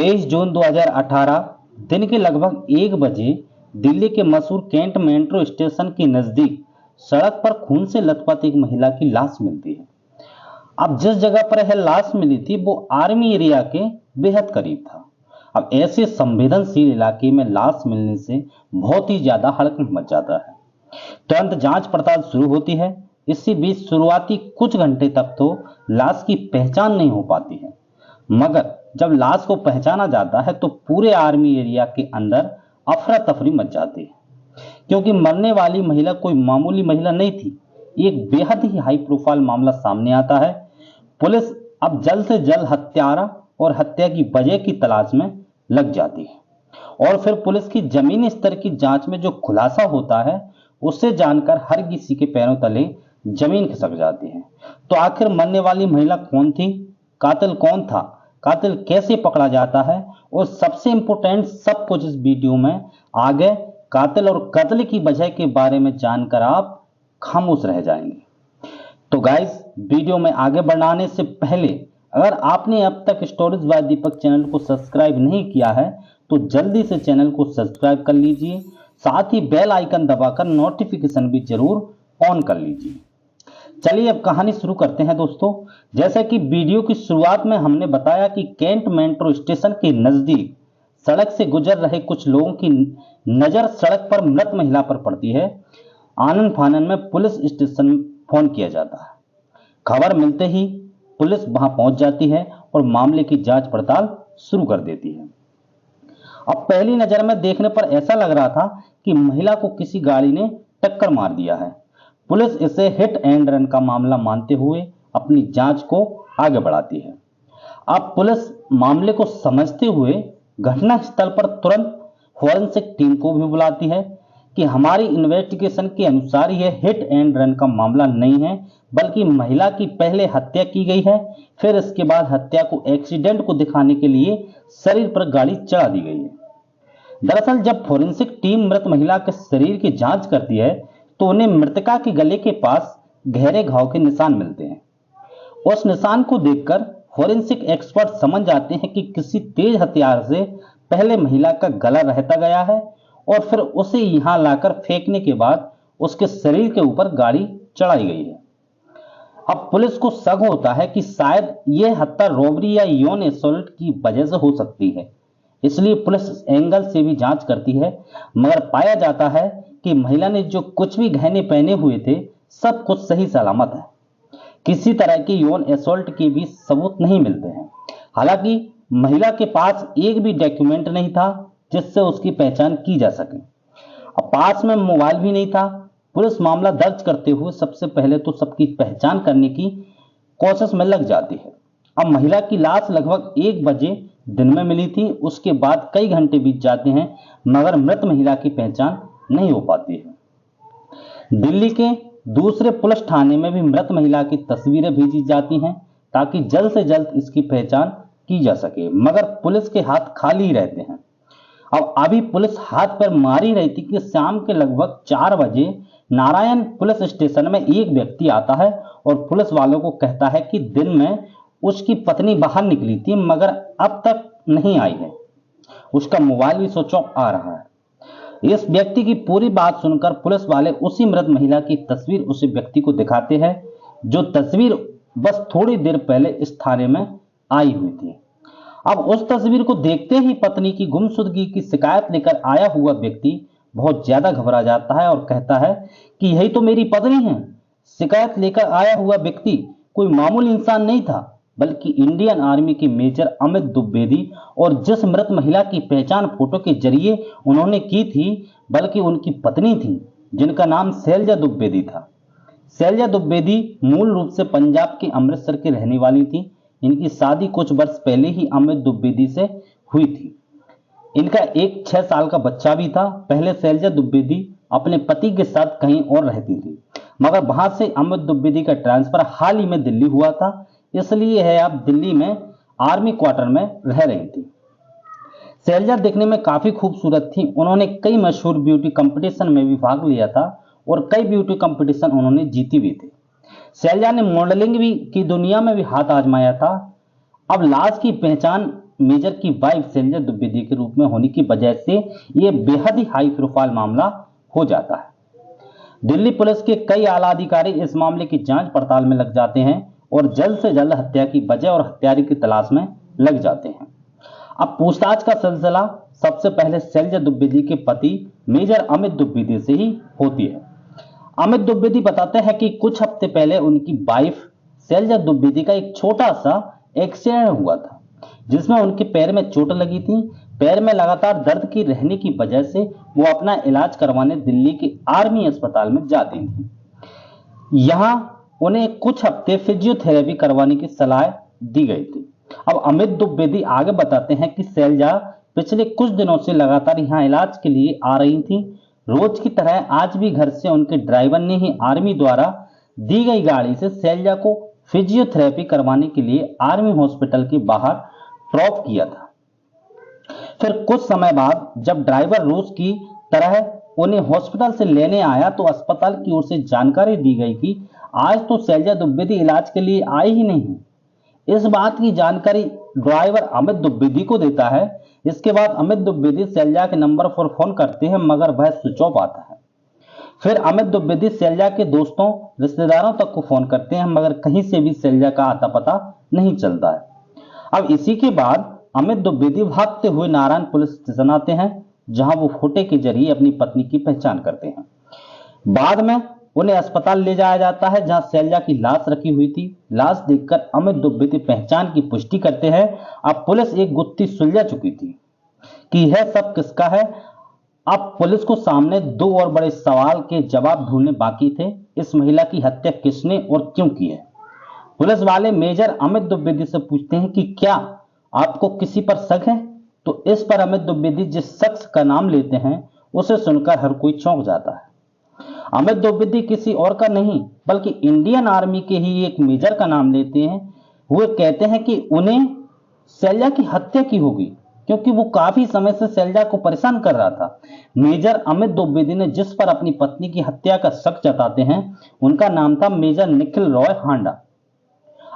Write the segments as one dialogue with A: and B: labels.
A: 23 जून 2018 दिन के लगभग 1 बजे दिल्ली के मशहूर कैंट मेट्रो स्टेशन के नजदीक सड़क पर खून से लथपथ एक महिला की लाश मिलती है। अब जिस जगह पर यह लाश मिली थी वो आर्मी एरिया के बेहद करीब था। अब ऐसे संवेदनशील इलाके में लाश मिलने से बहुत ही ज्यादा हड़कंप मच जाता है। तुरंत जांच पड़ताल शुरू होती है। इसी बीच शुरुआती कुछ घंटे तक तो लाश की पहचान नहीं हो पाती है, मगर जब लाश को पहचाना जाता है तो पूरे आर्मी एरिया के अंदर अफरा तफरी मच जाती है, क्योंकि मरने वाली महिला कोई मामूली महिला नहीं थी। एक बेहद ही हाई प्रोफाइल मामला सामने आता है। पुलिस अब जल्द से जल्द हत्यारा और हत्या की वजह की तलाश में लग जाती है और फिर पुलिस की जमीनी स्तर की जांच में जो खुलासा होता है उससे जानकर हर किसी के पैरों तले जमीन खिसक जाती है। तो आखिर मरने वाली महिला कौन थी, कातिल कौन था, कातिल कैसे पकड़ा जाता है और सबसे इंपॉर्टेंट सब कुछ इस वीडियो में आगे कातिल और कत्ल की वजह के बारे में जानकर आप खामोश रह जाएंगे। तो गाइस, वीडियो में आगे बढ़ाने से पहले अगर आपने अब तक स्टोरीज बाय दीपक चैनल को सब्सक्राइब नहीं किया है तो जल्दी से चैनल को सब्सक्राइब कर लीजिए, साथ ही बेल आइकन दबाकर नोटिफिकेशन भी जरूर ऑन कर लीजिए। चलिए अब कहानी शुरू करते हैं दोस्तों। जैसा कि वीडियो की शुरुआत में हमने बताया कि कैंट मेट्रो स्टेशन के नजदीक सड़क से गुजर रहे कुछ लोगों की नजर सड़क पर मृत महिला पर पड़ती है। आनन फानन में पुलिस स्टेशन फोन किया जाता है। खबर मिलते ही पुलिस वहां पहुंच जाती है और मामले की जांच पड़ताल शुरू कर देती है। अब पहली नजर में देखने पर ऐसा लग रहा था कि महिला को किसी गाड़ी ने टक्कर मार दिया है। पुलिस इसे हिट एंड रन का मामला मानते हुए अपनी जांच को आगे बढ़ाती है। अब पुलिस मामले को समझते हुए घटनास्थल पर तुरंत फॉरेंसिक टीम को भी बुलाती है कि हमारी इन्वेस्टिगेशन के अनुसार यह हिट एंड रन का मामला नहीं है, बल्कि महिला की पहले हत्या की गई है, फिर इसके बाद हत्या को एक्सीडेंट को दिखाने के लिए शरीर पर गाड़ी चढ़ा दी गई है। दरअसल जब फॉरेंसिक टीम मृत महिला के शरीर की जांच करती है तो उन्हें मृतका के गले के पास गहरे घाव के निशान मिलते हैं। उस निशान को देखकर फॉरेंसिक एक्सपर्ट समझ जाते हैं कि किसी तेज हथियार से पहले महिला का गला रहता गया है और फिर उसे यहां लाकर फेंकने के बाद उसके शरीर के ऊपर गाड़ी चढ़ाई गई है। अब पुलिस को शक होता है कि शायद यह हत्या रॉबरी या यौन असॉल्ट की वजह से हो सकती है, इसलिए पुलिस इस एंगल से भी जांच करती है, मगर पाया जाता है कि महिला ने जो कुछ भी गहने पहने हुए थे सब कुछ सही सलामत है। किसी तरह की यौन असॉल्ट के भी सबूत नहीं मिलते हैं। हालांकि महिला के पास एक भी डॉक्यूमेंट नहीं था जिससे उसकी पहचान की जा सके। अब पास में मोबाइल भी नहीं था। पुलिस मामला दर्ज करते हुए सबसे पहले तो सबकी पहचान करने की कोशिश में लग जाती है। अब महिला की लाश लगभग 1 बजे दिन में मिली थी। उसके बाद कई घंटे बीत जाते हैं, मगर मृत महिला की पहचान नहीं हो पाती है। दिल्ली के दूसरे पुलिस थाने में भी मृत महिला की तस्वीरें भेजी जाती हैं ताकि जल्द से जल्द इसकी पहचान की जा सके, मगर पुलिस के हाथ खाली ही रहते हैं। अब अभी पुलिस हाथ पर मारी रही थी कि शाम के लगभग 4 बजे नारायण पुलिस स्टेशन में एक व्यक्ति आता है और पुलिस वालों को कहता है कि दिन में उसकी पत्नी बाहर निकली थी मगर अब तक नहीं आई है। उसका मोबाइल भी स्विच ऑफ आ रहा है। इस व्यक्ति की पूरी बात सुनकर पुलिस वाले उसी मृत महिला की तस्वीर उस व्यक्ति को दिखाते हैं, जो तस्वीर बस थोड़ी देर पहले इस थाने में आई हुई थी। अब उस तस्वीर को देखते ही पत्नी की गुमशुदगी की शिकायत लेकर आया हुआ व्यक्ति बहुत ज्यादा घबरा जाता है और कहता है कि यही तो मेरी पत्नी है। शिकायत लेकर आया हुआ व्यक्ति कोई मामूली इंसान नहीं था, बल्कि इंडियन आर्मी के मेजर अमित द्विवेदी, और जिस मृत महिला की पहचान फोटो के जरिए उन्होंने की थी बल्कि उनकी पत्नी थी, जिनका नाम शैलजा द्विवेदी था। शैलजा द्विवेदी मूल रूप से पंजाब के अमृतसर की रहने वाली थी। इनकी शादी कुछ वर्ष पहले ही अमित द्विवेदी से हुई थी। इनका एक 6 साल का बच्चा भी था। पहले शैलजा द्विवेदी अपने पति के साथ कहीं और रहती थी, मगर वहां से अमित द्विवेदी का ट्रांसफर हाल ही में दिल्ली हुआ था, इसलिए है अब दिल्ली में आर्मी क्वार्टर में रह रही थी। शैलजा दिखने में काफी खूबसूरत थी। उन्होंने कई मशहूर ब्यूटी कंपटीशन में भी भाग लिया था और कई ब्यूटी कंपटीशन उन्होंने जीती भी थी। शैलजा ने मॉडलिंग भी की दुनिया में भी हाथ आजमाया था। अब लाश की पहचान मेजर की वाइफ शैलजा द्विवेदी के रूप में होने की वजह से यह बेहद ही हाई प्रोफाइल मामला हो जाता है। दिल्ली पुलिस के कई आला अधिकारी इस मामले की जांच पड़ताल में लग जाते हैं और जल्द से जल्द हत्या की वजह और हत्यारे की तलाश में लग जाते हैं। अब पूछताछ का सिलसिला सबसे पहले शैलजा द्विवेदी के पति मेजर अमित द्विवेदी से ही होती है। अमित द्विवेदी बताते हैं कि कुछ हफ्ते पहले उनकी वाइफ शैलजा द्विवेदी का एक छोटा सा एक्सीडेंट हुआ था, जिसमें उनके पैर में चोट लगी थी। पैर में लगातार दर्द की रहने की वजह से वो अपना इलाज करवाने दिल्ली के आर्मी अस्पताल में जाती थी। यहाँ उन्हें कुछ हफ्ते फिजियोथेरेपी करवाने की सलाह दी गई थी। अब अमित द्विवेदी आगे बताते हैं कि शैलजा पिछले कुछ दिनों से लगातार यहाँ इलाज के लिए आ रही थी। रोज की तरह आज भी घर से उनके ड्राइवर ने ही आर्मी द्वारा दी गई गाड़ी से शैलजा को फिजियोथेरेपी करवाने के लिए आर्मी हॉस्पिटल के बाहर ड्रॉप किया था। फिर कुछ समय बाद जब ड्राइवर रोज की तरह उन्हें हॉस्पिटल से लेने आया तो अस्पताल की ओर से जानकारी दी गई कि आज तो शैलजा द्विवेदी इलाज के लिए आई ही नहीं। इस बात की जानकारी ड्राइवर अमित द्विवेदी को देता है। इसके बाद अमित द्विवेदी शैलजा के नंबर पर फोन करते हैं, मगर वह स्विच ऑफ आता है। फिर अमित द्विवेदी शैलजा के दोस्तों रिश्तेदारों तक को फोन करते हैं, मगर कहीं से भी शैलजा का आता पता नहीं चलता है। अब इसी के बाद अमित द्विवेदी भागते हुए नारायण पुलिस स्टेशन आते हैं, जहां वो फोटो के जरिए अपनी पत्नी की पहचान करते हैं। बाद में उन्हें अस्पताल ले जाया जाता है, जहां शैलजा की लाश रखी हुई थी। लाश देखकर अमित द्विवेदी पहचान की पुष्टि करते हैं। अब पुलिस एक गुत्थी सुलझा चुकी थी कि यह सब किसका है। अब पुलिस को सामने दो और बड़े सवाल के जवाब ढूंढने बाकी थे। इस महिला की हत्या किसने और क्यों की है। पुलिस वाले मेजर अमित द्विवेदी से पूछते हैं कि क्या आपको किसी पर शक है। तो इस पर अमित द्विवेदी जिस शख्स का नाम लेते हैं उसे सुनकर हर कोई चौंक जाता है। अमित द्विवेदी किसी और का नहीं बल्कि इंडियन आर्मी के ही एक मेजर का नाम लेते हैं। वो कहते हैं कि उन्हें शैलजा की हत्या की होगी, क्योंकि वो काफी समय से शैलजा को परेशान कर रहा था। मेजर अमित द्विवेदी ने जिस पर अपनी पत्नी की हत्या का शक जताते हैं उनका नाम था मेजर निखिल रॉय हांडा।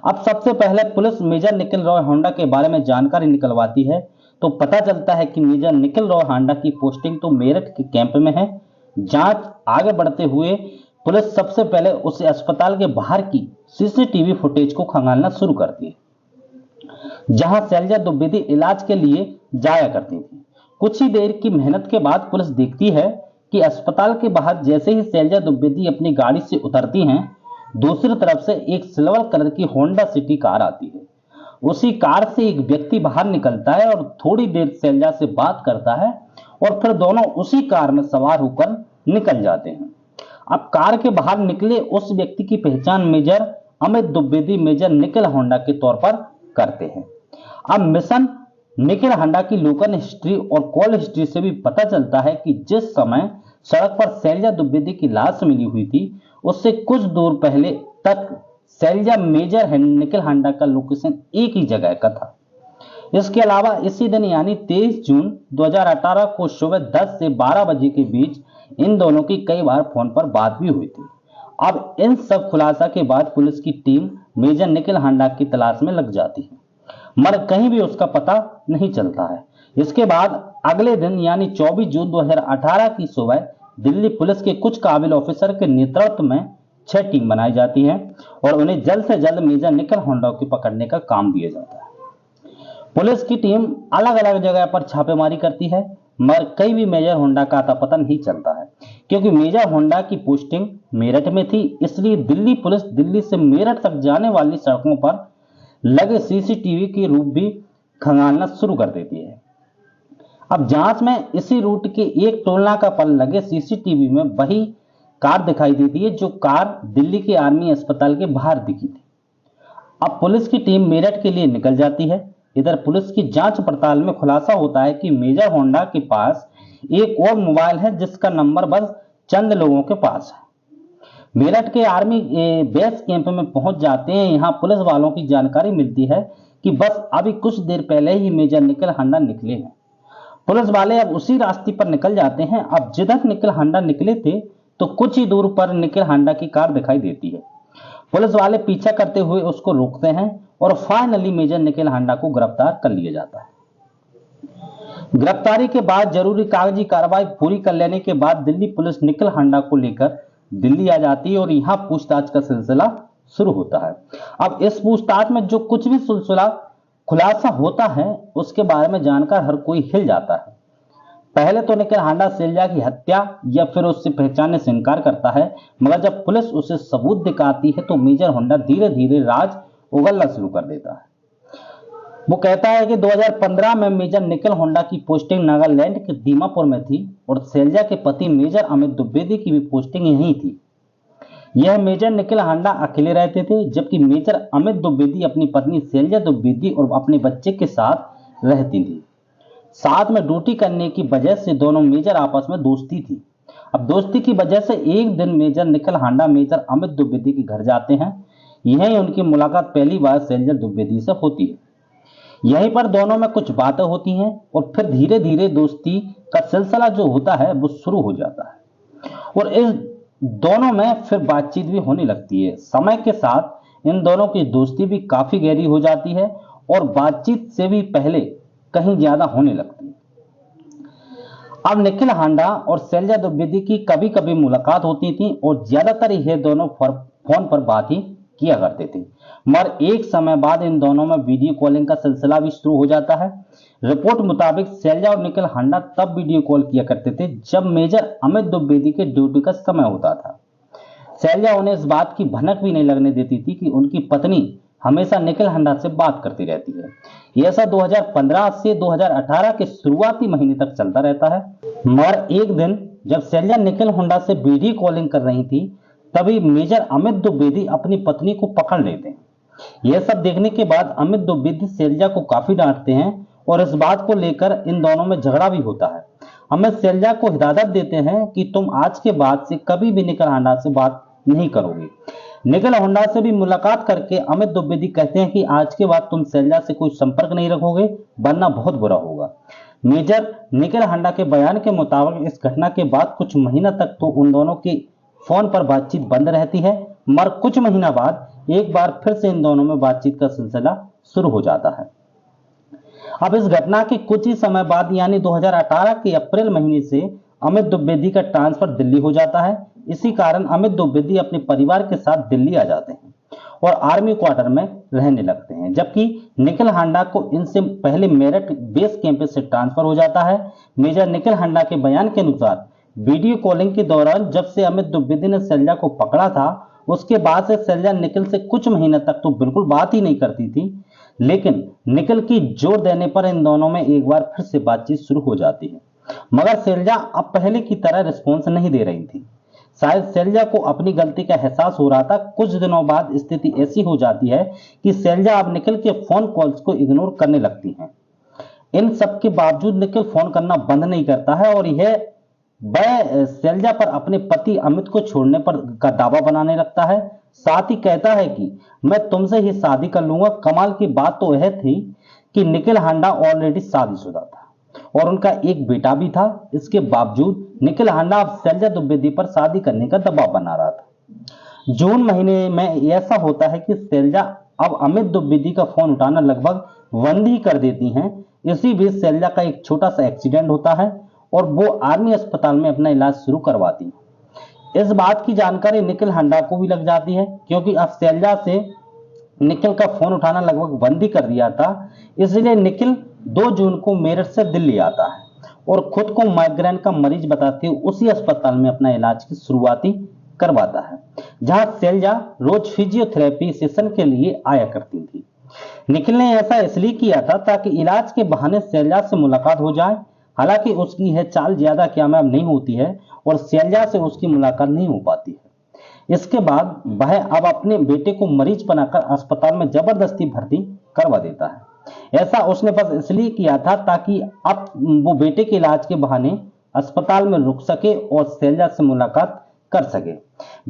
A: अब सबसे पहले पुलिस मेजर निखिल रॉय हांडा के बारे में जानकारी निकलवाती है, तो पता चलता है कि मेजर निखिल रॉय हांडा की पोस्टिंग तो मेरठ के कैंप में है। जांच आगे बढ़ते हुए पुलिस सबसे पहले उसे अस्पताल के बाहर की सीसीटीवी फुटेज को खंगालना शुरू करती है, जहां शैलजा द्विवेदी इलाज के लिए जाया करती थी। कुछ ही देर की मेहनत के बाद पुलिस देखती है कि अस्पताल के बाहर जैसे ही शैलजा द्विवेदी अपनी गाड़ी से उतरती हैं, दूसरी तरफ से एक सिल्वर कलर की होंडा सिटी कार आती है। उसी कार से एक व्यक्ति बाहर निकलता है और थोड़ी देर शैलजा से बात करता है और फिर दोनों उसी कार में सवार होकर निकल जाते हैं। अब कार के बाहर निकले उस व्यक्ति की पहचान मेजर अमित द्विवेदी मेजर निखिल हांडा के तौर पर करते हैं। अब मिशन निखिल हांडा की लोकल हिस्ट्री और कॉल हिस्ट्री से भी पता चलता है कि जिस समय सड़क पर शैलजा द्विवेदी की लाश मिली हुई थी उससे कुछ दूर पहले तक शैलजा मेजर निखिल हांडा का लोकेशन एक ही जगह का था। इसके अलावा इसी दिन यानी 23 जून 2018 को सुबह 10 से 12 बजे के बीच इन दोनों की कई बार फोन पर बात भी हुई थी। अब इन सब खुलासा के बाद पुलिस की टीम मेजर निखिल हांडा की तलाश में लग जाती है, मगर कहीं भी उसका पता नहीं चलता है। इसके बाद अगले दिन यानी 24 जून 2018 की सुबह दिल्ली पुलिस के कुछ काबिल ऑफिसर के नेतृत्व में 6 टीम बनाई जाती है और उन्हें जल्द से जल्द मेजर निखिल हांडा को पकड़ने का काम दिया जाता है। पुलिस की टीम अलग अलग जगह पर छापेमारी करती है, मगर कहीं भी मेजर हांडा का आता पता नहीं चलता है। क्योंकि मेजर हांडा की पोस्टिंग मेरठ में थी, इसलिए दिल्ली पुलिस दिल्ली से मेरठ तक जाने वाली सड़कों पर लगे सीसीटीवी के रूप भी खंगालना शुरू कर देती है। अब जांच में इसी रूट के एक टोलनाका पर लगे सीसीटीवी में वही कार दिखाई देती है जो कार दिल्ली के आर्मी अस्पताल के बाहर दिखी थी। अब पुलिस की टीम मेरठ के लिए निकल जाती है। इधर पुलिस की जांच पड़ताल में खुलासा होता है कि मेजर हांडा के पास एक और मोबाइल है जिसका नंबर बस चंद लोगों के पास है। मेरठ के आर्मी बेस कैंप में पहुंच जाते हैं। यहाँ पुलिस वालों की जानकारी मिलती है कि बस अभी कुछ देर पहले ही मेजर निखिल हांडा निकले हैं। पुलिस वाले अब उसी रास्ते पर निकल जाते हैं। अब जिधर निखिल हांडा निकले थे तो कुछ ही दूर पर निखिल हांडा की कार दिखाई देती है। पुलिस वाले पीछा करते हुए उसको रोकते हैं और फाइनली मेजर निखिल हांडा को गिरफ्तार कर लिया जाता है। गिरफ्तारी के बाद जरूरी कागजी कार्रवाई पूरी कर लेने के बाद दिल्ली पुलिस निखिल हांडा को लेकर दिल्ली आ जाती है और यहाँ पूछताछ का सिलसिला शुरू होता है। अब इस पूछताछ में जो कुछ भी सिलसिला खुलासा होता है उसके बारे में जानकर हर कोई हिल जाता है। पहले तो निखिल हांडा शैलजा की हत्या या फिर उससे पहचानने से इनकार करता है, मगर जब पुलिस उसे सबूत दिखाती है तो मेजर हांडा धीरे धीरे राज उगलना शुरू कर देता है। वो कहता है कि 2015 में मेजर निखिल हांडा की पोस्टिंग नागालैंड के दीमापुर में थी और शैलजा के पति मेजर अमित द्विवेदी की भी पोस्टिंग यहीं थी। यह मेजर निखिल हांडा अकेले रहते थे, जबकि मेजर अमित द्विवेदी अपनी पत्नी शैलजा द्विवेदी और अपने बच्चे के साथ रहती थी। साथ में ड्यूटी करने की वजह से दोनों मेजर आपस में दोस्ती थी। अब दोस्ती की वजह से एक दिन मेजर निखिल हांडा मेजर अमित द्विवेदी के घर जाते हैं। यहीं उनकी मुलाकात पहली बार शैलजा द्विवेदी से होती है। यहीं पर दोनों में कुछ बातें होती हैं और फिर धीरे धीरे दोस्ती का सिलसिला जो होता है वो शुरू हो जाता है और इस दोनों में फिर बातचीत भी होने लगती है। समय के साथ इन दोनों की दोस्ती भी काफी गहरी हो जाती है और बातचीत से भी पहले कहीं ज्यादा होने लगती है। अब निखिल हांडा और शैलजा द्विवेदी की कभी कभी मुलाकात होती थी और ज्यादातर ये दोनों फोन पर बात ही किया करते थे, मगर एक समय बाद इन दोनों में वीडियो कॉलिंग का सिलसिला भी शुरू हो जाता है। रिपोर्ट मुताबिक शैलजा और निखिल हांडा तब वीडियो कॉल किया करते थे जब मेजर अमित द्विवेदी के ड्यूटी का समय होता था। शैलजा उन्हें इस बात की भनक भी नहीं लगने देती थी कि उनकी पत्नी हमेशा निखिल हांडा से बात करती रहती है। यह ऐसा 2015 से 2018 के शुरुआती महीने तक चलता रहता है, मगर एक दिन जब शैलजा निखिल हांडा से वीडियो कॉलिंग कर रही थी तभी मेजर अमित द्विवेदी अपनी पत्नी को पकड़ लेते हैं। यह सब देखने के बाद अमित द्विवेदी शैलजा को काफी डांटते हैं और इस बात को लेकर इन दोनों में झगड़ा भी होता है। अमित शैलजा को हिदायत देते हैं कि तुम आज के बाद से कभी भी निखिल हांडा से बात नहीं करोगे। निखिल हांडा से भी मुलाकात करके अमित द्विवेदी कहते हैं कि आज के बाद तुम शैलजा से कोई संपर्क नहीं रखोगे वरना बहुत बुरा होगा। मेजर निखिल हांडा के बयान के मुताबिक इस घटना के बाद कुछ महीना तक तो उन दोनों की फोन पर बातचीत बंद रहती है, मगर कुछ महीना बाद एक बार फिर से इन दोनों में बातचीत का सिलसिला शुरू हो जाता है। अब इस घटना के कुछ ही समय बाद यानी 2018 के अप्रैल महीने से अमित द्विवेदी का ट्रांसफर दिल्ली हो जाता है। इसी कारण अमित द्विवेदी अपने परिवार के साथ दिल्ली आ जाते हैं और आर्मी क्वार्टर में रहने लगते हैं, जबकि निखिल हांडा को इनसे पहले मेरठ बेस कैंप से ट्रांसफर हो जाता है। मेजर निखिल हांडा के बयान के अनुसार वीडियो कॉलिंग के दौरान जब से अमित द्विवेदी ने शैलजा को पकड़ा था उसके बाद से शैलजा निखिल से कुछ महीने तक तो बिल्कुल बात ही नहीं करती थी, लेकिन निखिल की जोर देने पर इन दोनों में एक बार फिर से बातचीत शुरू हो जाती है, मगर शैलजा अब पहले की तरह रिस्पॉन्स नहीं दे रही थी। शायद शैलजा को अपनी गलती का एहसास हो रहा था। कुछ दिनों बाद स्थिति ऐसी हो जाती है कि शैलजा अब निखिल के फोन कॉल्स को इग्नोर करने लगती हैं। इन सब के बावजूद निखिल फोन करना बंद नहीं करता है और यह वह शैलजा पर अपने पति अमित को छोड़ने पर का दावा बनाने लगता है। साथ ही कहता है कि मैं तुमसे ही शादी कर लूंगा। कमाल की बात तो यह थी कि निखिल हांडा ऑलरेडी शादीशुदा था और उनका एक बेटा भी था। इसके बावजूद निखिल हांडा अब शैलजा द्विवेदी पर शादी करने का दबाव बना रहा था। जून महीने में ऐसा होता है कि शैलजा अब अमित द्विवेदी का फोन उठाना लगभग बंद ही कर देती हैं। इसी बीच शैलजा का एक छोटा सा एक्सीडेंट होता है और वो आर्मी अस्पताल में अपना इलाज शुरू करवाती है। इस बात की जानकारी निखिल हांडा को भी लग जाती है, क्योंकि अब शैलजा से निखिल का फोन उठाना लगभग बंद ही कर दिया था। इसलिए निखिल 2 जून को मेरठ से दिल्ली आता है और खुद को माइग्रेन का मरीज बताते हुए उसी अस्पताल में अपना इलाज की शुरुआती करवाता है, जहां शैलजा रोज फिजियोथेरेपी सेशन के लिए आया करती थी। निखिल ने ऐसा इसलिए किया था ताकि इलाज के बहाने शैलजा से मुलाकात हो जाए। हालांकि उसकी यह चाल ज्यादा कामयाब नहीं होती है और शैलजा से उसकी मुलाकात नहीं हो पाती है। इसके बाद वह अब अपने बेटे को मरीज बनाकर अस्पताल में जबरदस्ती भर्ती करवा देता है। ऐसा उसने बस इसलिए किया था ताकि अब वो बेटे के इलाज के बहाने अस्पताल में रुक सके और शैलजा से मुलाकात कर सके।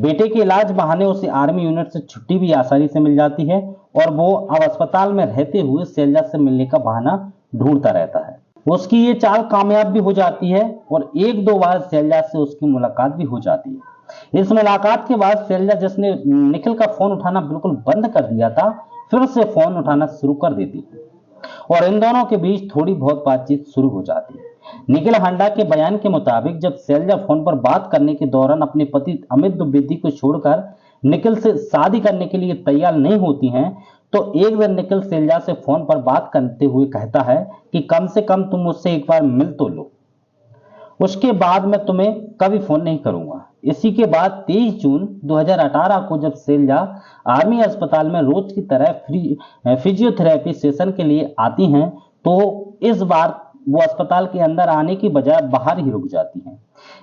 A: बेटे के इलाज बहाने उसे आर्मी यूनिट से छुट्टी भी आसानी से मिल जाती है और वो अब अस्पताल में रहते हुए शैलजा से मिलने का बहाना ढूंढता रहता है। उसकी ये चाल कामयाब भी हो जाती है और 1-2 बार शैलजा से उसकी मुलाकात भी हो जाती है। इस मुलाकात के बाद शैलजा, जिसने निखिल का फोन उठाना बिल्कुल बंद कर दिया था, फिर से फोन उठाना शुरू कर देती है। और इन दोनों के बीच थोड़ी बहुत बातचीत शुरू हो जाती है। निखिल हांडा के बयान के मुताबिक जब शैलजा फोन पर बात करने के दौरान अपने पति अमित द्विवेदी को छोड़कर निखिल से शादी करने के लिए तैयार नहीं होती हैं, तो एक दिन निखिल शैलजा से फोन पर बात करते हुए कहता है कि कम से कम तुम मुझसे एक बार मिल तो लो, उसके बाद मैं तुम्हें कभी फोन नहीं करूंगा। इसी के बाद 23 जून 2018 को जब शैलजा आर्मी अस्पताल में रोज की तरह फिजियोथेरेपी सेशन के लिए आती हैं, तो इस बार वो अस्पताल के अंदर आने की बजाय बाहर ही रुक जाती हैं।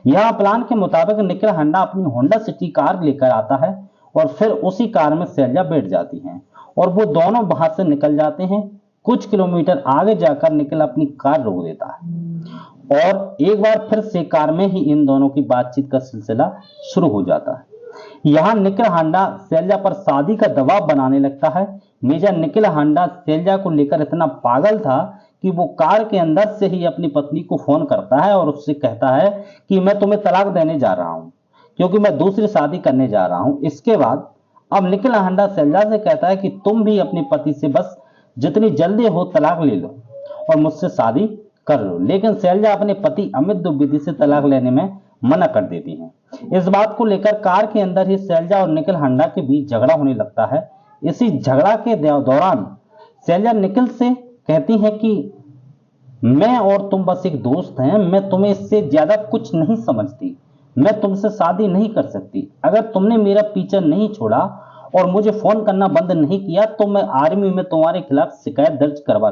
A: यहाँ प्लान के मुताबिक निखिल हांडा अपनी होंडा सिटी कार लेकर आता है और फिर उसी कार में शैलजा बैठ जाती हैं और वो दोनों वहां से निकल जाते हैं। कुछ किलोमीटर आगे जाकर निखिल अपनी कार रोक देता है और एक बार फिर से कार में ही इन दोनों की बातचीत का सिलसिला शुरू हो जाता है। यहाँ निखिल हांडा शैलजा पर शादी का दबाव बनाने लगता है। मेजर निखिल हांडा शैलजा को लेकर इतना पागल था कि वो कार के अंदर से ही अपनी पत्नी को फोन करता है और उससे कहता है कि मैं तुम्हें तलाक देने जा रहा हूं क्योंकि मैं दूसरी शादी करने जा रहा हूं। इसके बाद अब निखिल हांडा शैलजा से कहता है कि तुम भी अपने पति से बस जितनी जल्दी हो तलाक ले लो और मुझसे शादी कर लो, लेकिन शैलजा अपने पति अमित द्विवेदी से तलाक लेने में मना कर देती है। इस बात को लेकर कार के अंदर ही शैलजा और निखिल हांडा के बीच झगड़ा होने लगता है। इसी झगड़ा के दौरान शैलजा निखिल से कहती है कि मैं और तुम बस एक दोस्त हैं, मैं तुम्हें इससे ज्यादा कुछ नहीं समझती, मैं तुमसे शादी नहीं कर सकती। अगर तुमने मेरा पीछा नहीं छोड़ा और मुझे फोन करना बंद नहीं किया तो मैं आर्मी में तुम्हारे खिलाफ शिकायत दर्ज करवा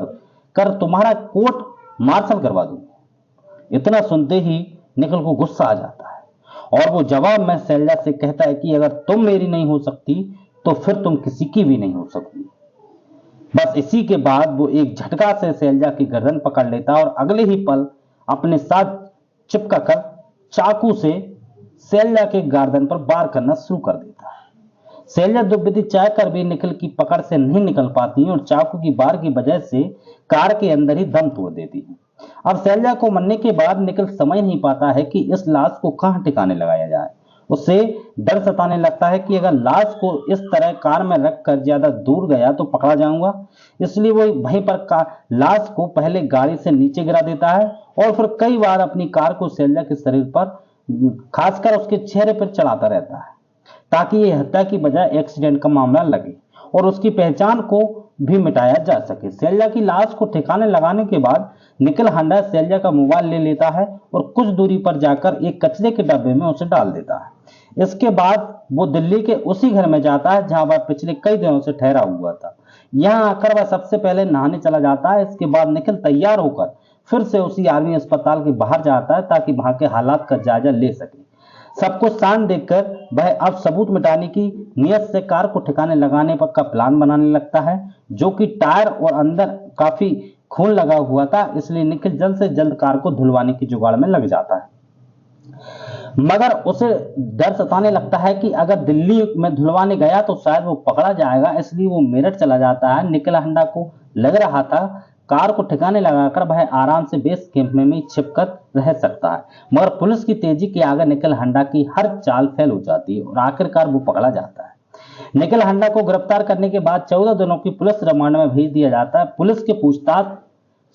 A: कर तुम्हारा कोर्ट मार्शल करवा दूंगा। इतना सुनते ही निखिल को गुस्सा आ जाता है और वो जवाब में शैलजा से कहता है कि अगर तुम मेरी नहीं हो सकती तो फिर तुम किसी की भी नहीं हो सकती। बस इसी के बाद वो एक झटका से शैलजा की गर्दन पकड़ लेता है और अगले ही पल अपने साथ चिपका कर चाकू से शैलजा के गर्दन पर वार करना शुरू कर देता है। शैलजा द्विवेदी चाह कर भी निखिल की पकड़ से नहीं निकल पाती और चाकू की वार की वजह से कार के अंदर ही दम तोड़ देती है। अब शैलजा को मरने के बाद निखिल समझ नहीं पाता है कि इस लाश को कहां ठिकाने लगाया जाए। उसे डर सताने लगता है कि अगर लाश को इस तरह कार में रखकर ज्यादा दूर गया तो पकड़ा जाऊंगा, इसलिए वो वहीं पर लाश को पहले गाड़ी से नीचे गिरा देता है और फिर कई बार अपनी कार को शैलजा के शरीर पर खासकर उसके चेहरे पर चलाता रहता है ताकि ये हत्या की बजाय एक्सीडेंट का मामला लगे और उसकी पहचान को भी मिटाया जा सके। शैलजा की लाश को ठिकाने लगाने के बाद निखिल हांडा शैलजा का मोबाइल ले लेता है और कुछ दूरी पर जाकर एक कचरे के डब्बे में उसे डाल देता है। इसके बाद वो दिल्ली के उसी घर में जाता है जहां वह पिछले कई दिनों से ठहरा हुआ था। यहाँ आकर वह सबसे पहले नहाने चला जाता है। इसके बाद निखिल तैयार होकर फिर से उसी आर्मी अस्पताल के बाहर जाता है ताकि वहां के हालात का जायजा ले सके। सब कुछ शांत देखकर वह अब सबूत मिटाने की नियत से कार को ठिकाने लगाने पर का प्लान बनाने लगता है, जो कि टायर और अंदर काफी खून लगा हुआ था, इसलिए निखिल जल्द से जल्द कार को धुलवाने की जुगाड़ में लग जाता है। मगर उसे डर सताने लगता है कि अगर दिल्ली में धुलवाने गया तो शायद वो पकड़ा जाएगा, इसलिए वो मेरठ चला जाता है। निखिल हांडा को लग रहा था कार को ठिकाने लगाकर वह आराम से बेस कैंप में छिपकर रह सकता है, मगर पुलिस की तेजी के आगे निखिल हांडा की हर चाल फेल हो जाती है और आखिरकार वो पकड़ा जाता है। निखिल हांडा को गिरफ्तार करने के बाद 14 दिनों की पुलिस रिमांड में भेज दिया जाता है। पुलिस के पूछताछ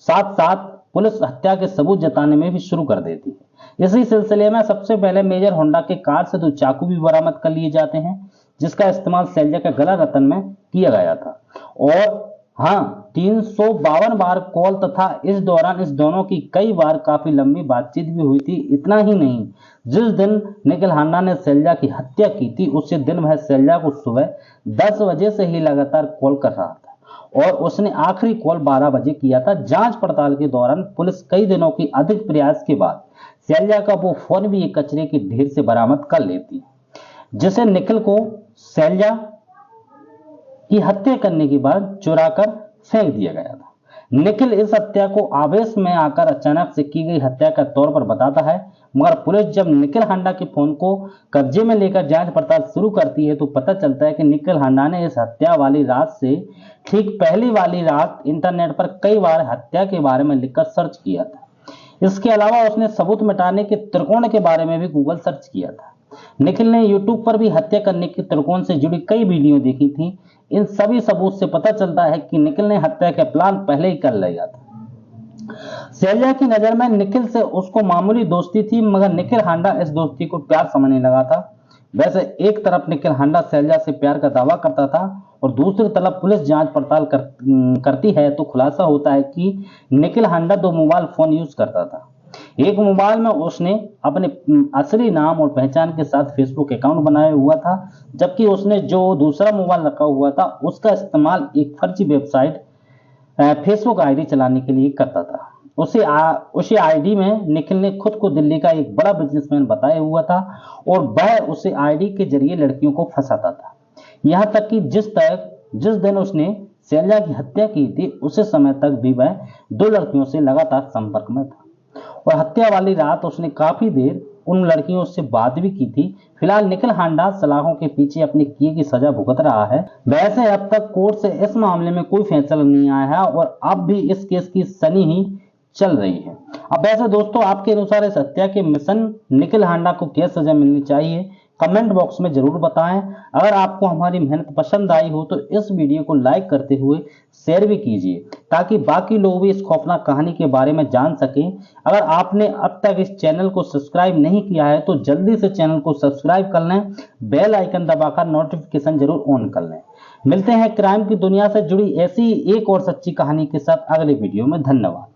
A: साथ साथ पुलिस हत्या के सबूत जताने में भी शुरू कर देती है। इसी सिलसिले में सबसे पहले मेजर होंडा के कार से 2 चाकू भी बरामद कर लिए जाते हैं, जिसका इस्तेमाल शैलजा के गला रतन में किया गया था। और हाँ, 352 बार कॉल तथा इस दौरान इस दोनों की कई बार काफी लंबी बातचीत भी हुई थी। इतना ही नहीं, जिस दिन निखिल हांडा ने शैलजा की हत्या की थी उसी दिन वह शैलजा को सुबह 10 बजे से ही लगातार कॉल कर रहा था और उसने आखिरी कॉल 12 बजे किया था। जांच पड़ताल के दौरान पुलिस कई दिनों की अधिक प्रयास के बाद शैलजा का वो फोन भी एक कचरे के ढेर से बरामद कर लेती है, जिसे निखिल को शैलजा की हत्या करने के बाद चुराकर फेंक दिया गया था। निखिल इस हत्या को आवेश में आकर अचानक से की गई हत्या का तौर पर बताता है, मगर पुलिस जब निखिल हांडा के फोन को कब्जे में लेकर जांच पड़ताल शुरू करती है तो पता चलता है कि निखिल हांडा ने इस हत्या वाली रात से ठीक पहली वाली रात इंटरनेट पर कई बार हत्या के बारे में लिखकर सर्च किया था। इसके अलावा उसने सबूत मिटाने के त्रिकोण के बारे में भी गूगल सर्च किया था। निखिल ने यूट्यूब पर भी हत्या करने के त्रिकोण से जुड़ी कई वीडियो देखी थी। इन सभी सबूत से पता चलता है कि निखिल ने हत्या का प्लान पहले ही कर लिया था। शैलजा की नजर में निखिल से उसको मामूली दोस्ती थी, मगर निखिल हांडा इस दोस्ती को प्यार समझने लगा था। वैसे एक तरफ निखिल हांडा शैलजा से प्यार का दावा करता था और दूसरी तरफ पुलिस जांच पड़ताल करती है तो खुलासा होता है कि निखिल हांडा 2 मोबाइल फोन यूज करता था। एक मोबाइल में उसने अपने असली नाम और पहचान के साथ फेसबुक अकाउंट बनाया हुआ था, जबकि उसने जो दूसरा मोबाइल रखा हुआ था उसका इस्तेमाल एक फर्जी वेबसाइट फेसबुक आईडी चलाने के लिए करता था। उसी आईडी में निखिल ने खुद को दिल्ली का एक बड़ा बिजनेसमैन बताया हुआ था और वह उसे आईडी के जरिए लड़कियों को फंसाता था। यहाँ तक कि जिस दिन उसने शैलजा की हत्या की थी उसी समय तक भी वह 2 लड़कियों से लगातार संपर्क में था और हत्या वाली रात उसने काफी देर उन लड़कियों से बात भी की थी। फिलहाल निखिल हांडा सलाखों के पीछे अपने किए की सजा भुगत रहा है। वैसे अब तक कोर्ट से इस मामले में कोई फैसला नहीं आया है और अब भी इस केस की सनी ही चल रही है। अब वैसे दोस्तों, आपके अनुसार इस हत्या के मिशन निखिल हांडा को क्या सजा मिलनी चाहिए, कमेंट बॉक्स में जरूर बताएं। अगर आपको हमारी मेहनत पसंद आई हो तो इस वीडियो को लाइक करते हुए शेयर भी कीजिए ताकि बाकी लोग भी इस खौफनाक कहानी के बारे में जान सकें। अगर आपने अब तक इस चैनल को सब्सक्राइब नहीं किया है तो जल्दी से चैनल को सब्सक्राइब कर लें, बेल आइकन दबाकर नोटिफिकेशन जरूर ऑन कर लें। मिलते हैं क्राइम की दुनिया से जुड़ी ऐसी एक और सच्ची कहानी के साथ अगले वीडियो में। धन्यवाद।